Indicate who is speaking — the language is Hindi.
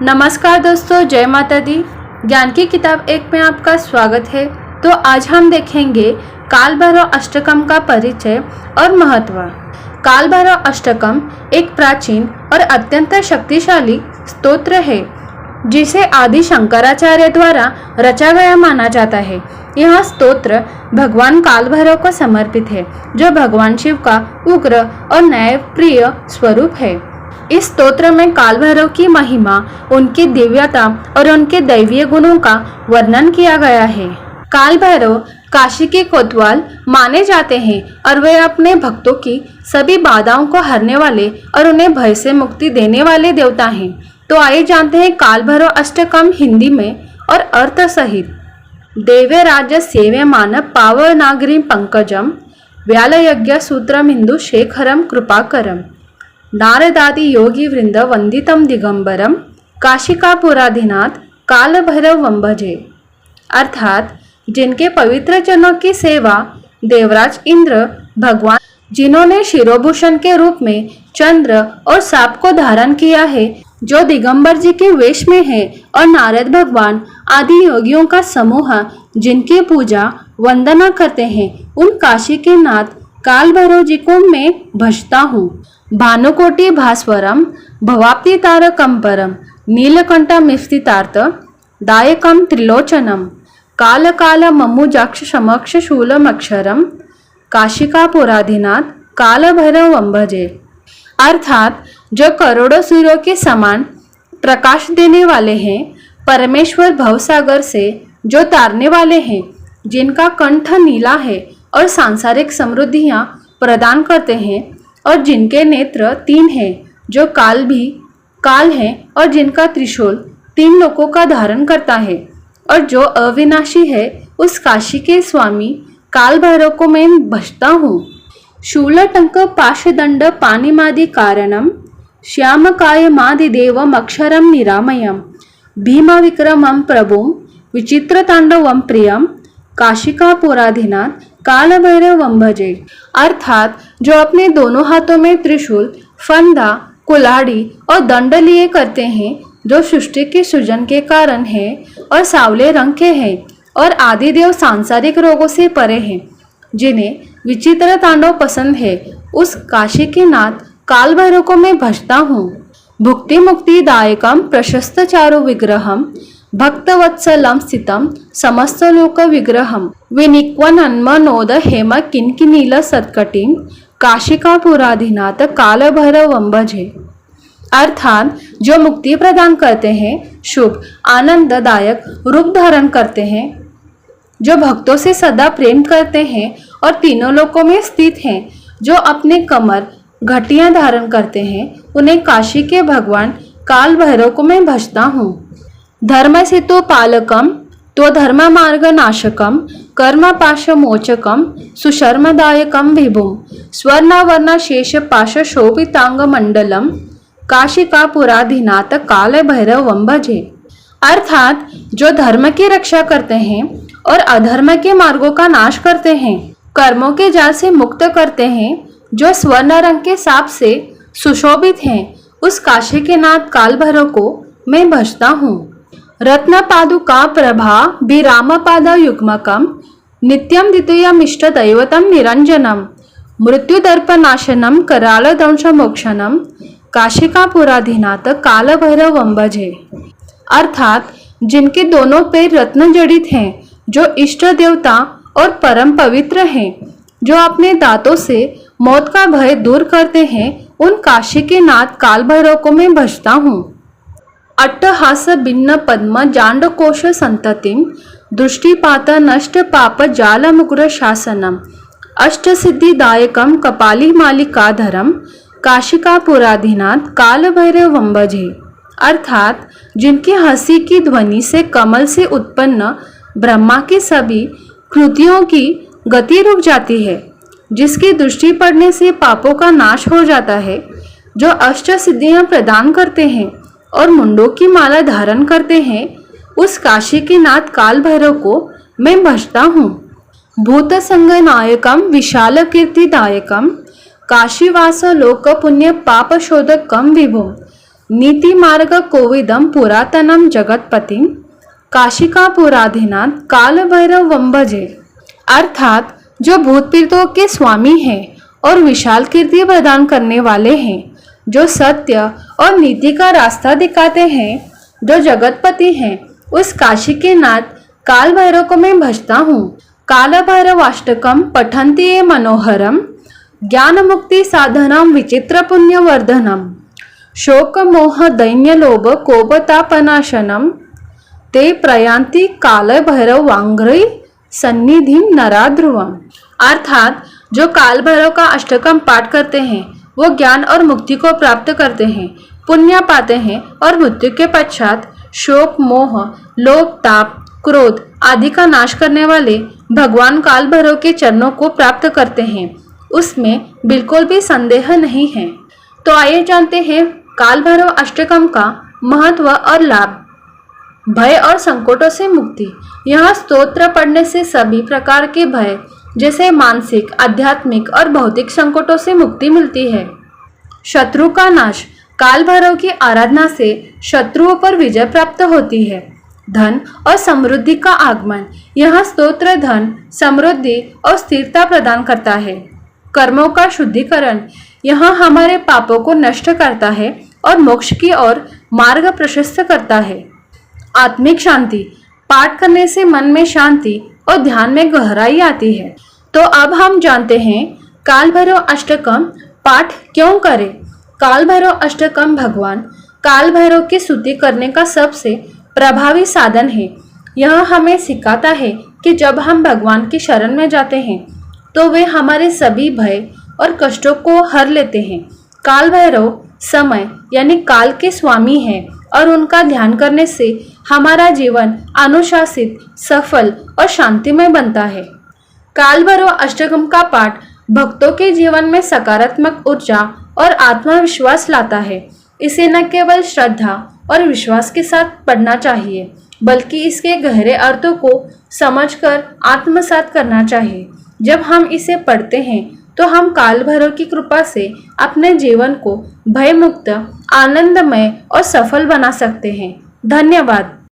Speaker 1: नमस्कार दोस्तों, जय माता दी। ज्ञान की किताब एक में आपका स्वागत है। तो आज हम देखेंगे काल भैरव अष्टकम का परिचय और महत्व। काल भैरव अष्टकम एक प्राचीन और अत्यंत शक्तिशाली स्तोत्र है जिसे आदि शंकराचार्य द्वारा रचा गया माना जाता है। यह स्तोत्र भगवान काल भैरव को समर्पित है, जो भगवान शिव का उग्र और न्यायप्रिय स्वरूप है। इस स्तोत्र में काल भैरव की महिमा, उनकी दिव्यता और उनके दैवीय गुणों का वर्णन किया गया है। काल भैरव काशी के कोतवाल माने जाते हैं और वे अपने भक्तों की सभी बाधाओं को हरने वाले और उन्हें भय से मुक्ति देने वाले देवता हैं। तो आइए जानते हैं काल भैरव अष्टकम हिंदी में और अर्थ सहित। देवे राज्य सेव्यमान पावनागिरी पंकजम व्यालयज्ञ सूत्रम हिंदू शेखरम कृपाकरम नारदादि योगी वृंद वंदितम दिगंबरम काशिकापुराधीनाथ काल भैरव वंभजे। अर्थात जिनके पवित्र जनों की सेवा देवराज इंद्र भगवान, जिन्होंने शिरोभूषण के रूप में चंद्र और सांप को धारण किया है, जो दिगंबर जी के वेश में है, और नारद भगवान आदि योगियों का समूह जिनकी पूजा वंदना करते हैं, उन काशी के नाथ काल भैरव जी को मैं भजता हूँ। भानुकोटि भास्वरम भवाप्ति तारकंपरम नीलकंठमिस्थितार्थ दायकम त्रिलोचनम काल काल मम्मुजाक्ष समक्ष शूलमक्षरम काशिकापुराधीनाथ काल भैरव वंभजे। अर्थात जो करोड़ों सूर्यों के समान प्रकाश देने वाले हैं, परमेश्वर भवसागर से जो तारने वाले हैं, जिनका कंठ नीला है और सांसारिक समृद्धियां प्रदान करते हैं, और जिनके नेत्र 3 हैं, जो काल भी काल हैं, और जिनका त्रिशूल 3 लोकों का धारण करता है, और जो अविनाशी है, उस काशी के स्वामी काल भैरव को मैं भजता हूँ। शूलटंक पाशदंड पानिमादि कारणम श्यामकाय मादिदेवम अक्षरम निरामयम भीम विक्रमम प्रभुम विचित्र तांडवम प्रियम काशिकापुराधीनाथ काल भैरव वंभजे। अर्थात जो अपने दोनों हाथों में त्रिशूल, फंदा, कुल्हाड़ी और दंड लिए करते हैं, जो सृष्टि के सृजन के कारण है और सावले रंग के हैं, और आदिदेव सांसारिक रोगों से परे हैं, जिन्हें विचित्र तांडव पसंद है, उस काशी के नाथ काल भैरव को मैं भजता हूँ। भुक्ति मुक्ति दायकम प्रशस्त चारु विग्रहम भक्तवत्सलम स्थितम समस्त लोक विग्रहम विनिक्वन्मनोद हेम किंकिनील सत्कटिम काशिकापुराधीनाथ काल भैरव वंभजे। अर्थात जो मुक्ति प्रदान करते हैं, शुभ आनंददायक रूप धारण करते हैं, जो भक्तों से सदा प्रेम करते हैं और तीनों लोकों में स्थित हैं, जो अपने कमर घटियां धारण करते हैं, उन्हें काशी के भगवान काल भैरव को मैं भजता हूँ। धर्म सेतु पालकम तो धर्म मार्ग नाशकम कर्म पाश मोचकम सुशर्मदायकम विभुम स्वर्णावर्ण शेष पाश शोभितांग मंडलम काशिकापुराधीनाथ काल भैरव वंभजे। अर्थात जो धर्म की रक्षा करते हैं और अधर्म के मार्गों का नाश करते हैं, कर्मों के जाल से मुक्त करते हैं, जो स्वर्ण रंग के सांप से सुशोभित हैं, उस काशी के नाथ काल भैरव को मैं भजता हूँ। रत्न पादुका प्रभा विराम पाद युग्मकम नित्यम द्वितीयमिष्ट दैवतम निरंजनम मृत्युदर्पनाशनम कराल दंश मोक्षणम काशिकापुराधीनाथ काल भैरव वंभजे। अर्थात जिनके दोनों पैर रत्न जड़ित हैं, जो इष्ट देवता और परम पवित्र हैं, जो अपने दांतों से मौत का भय दूर करते हैं, उन काशी के नाथ काल भैरव को मैं भजता हूँ। अट्टहास भिन्न पद्म जांडकोश संततिम दृष्टिपात नष्ट पाप जाल मुग्र शासनम अष्ट सिद्धिदायकम कपाली मालिकाधरम काशिकापुराधीनाथ काल भैरव वंभजे। अर्थात जिनकी हंसी की ध्वनि से कमल से उत्पन्न ब्रह्मा की सभी कृतियों की गति रुक जाती है, जिसकी दृष्टि पड़ने से पापों का नाश हो जाता है, जो अष्ट सिद्धियां प्रदान करते हैं और मुंडों की माला धारण करते हैं, उस काशी के नाथ काल भैरव को मैं भजता हूँ। भूत संग नायकम विशाल कीर्तिदायकम काशीवास लोक पुण्य पाप शोधकम विभुम नीति मार्ग कोविदम पुरातनम जगतपतिम काशिकापुराधीनाथ काल भैरव वंबजे। अर्थात जो भूत प्रेतों के स्वामी हैं और विशाल कीर्ति प्रदान करने वाले हैं, जो सत्य और नीति का रास्ता दिखाते हैं, जो जगतपति हैं, उस काशी के नाथ काल भैरव को मैं भजता हूँ। काल भैरवाष्टकम पठन्ति ये मनोहरम ज्ञान मुक्ति साधनम विचित्र पुण्य वर्धनम शोक मोह दैन्य लोभ कोपतापनाशनम ते प्रयांति काल भैरव वांग्रई सन्निधि नराध्रुवम। अर्थात जो काल भैरव का अष्टकम पाठ करते हैं वो ज्ञान और मुक्ति को प्राप्त करते हैं, पुण्य पाते हैं और मृत्यु के पश्चात शोक मोह लोभ ताप क्रोध आदि का नाश करने वाले भगवान काल भैरव के चरणों को प्राप्त करते हैं। उसमें बिल्कुल भी संदेह नहीं है। तो आइए जानते हैं काल भैरव अष्टकम का महत्व और लाभ। भय और संकटों से मुक्ति। यह स्तोत्र पढ़ने से सभी प्रकार के भय जैसे मानसिक, आध्यात्मिक और भौतिक संकटों से मुक्ति मिलती है। शत्रु का नाश। काल भैरव की आराधना से शत्रुओं पर विजय प्राप्त होती है। धन और समृद्धि का आगमन। यह स्तोत्र धन, समृद्धि और स्थिरता प्रदान करता है। कर्मों का शुद्धिकरण। यह हमारे पापों को नष्ट करता है और मोक्ष की ओर मार्ग प्रशस्त करता है। आत्मिक शांति। पाठ करने से मन में शांति और ध्यान में गहराई आती है। तो अब हम जानते हैं काल भैरव अष्टकम पाठ क्यों करें। काल भैरव अष्टकम भगवान काल भैरव की स्तुति करने का सबसे प्रभावी साधन है। यह हमें सिखाता है कि जब हम भगवान की शरण में जाते हैं तो वे हमारे सभी भय और कष्टों को हर लेते हैं। काल भैरव समय यानी काल के स्वामी हैं और उनका ध्यान करने से हमारा जीवन अनुशासित, सफल और शांतिमय बनता है। काल भैरव अष्टकम का पाठ भक्तों के जीवन में सकारात्मक ऊर्जा और आत्मविश्वास लाता है। इसे न केवल श्रद्धा और विश्वास के साथ पढ़ना चाहिए बल्कि इसके गहरे अर्थों को समझकर आत्मसात करना चाहिए। जब हम इसे पढ़ते हैं तो हम काल भैरव की कृपा से अपने जीवन को भयमुक्त, आनंदमय और सफल बना सकते हैं। धन्यवाद।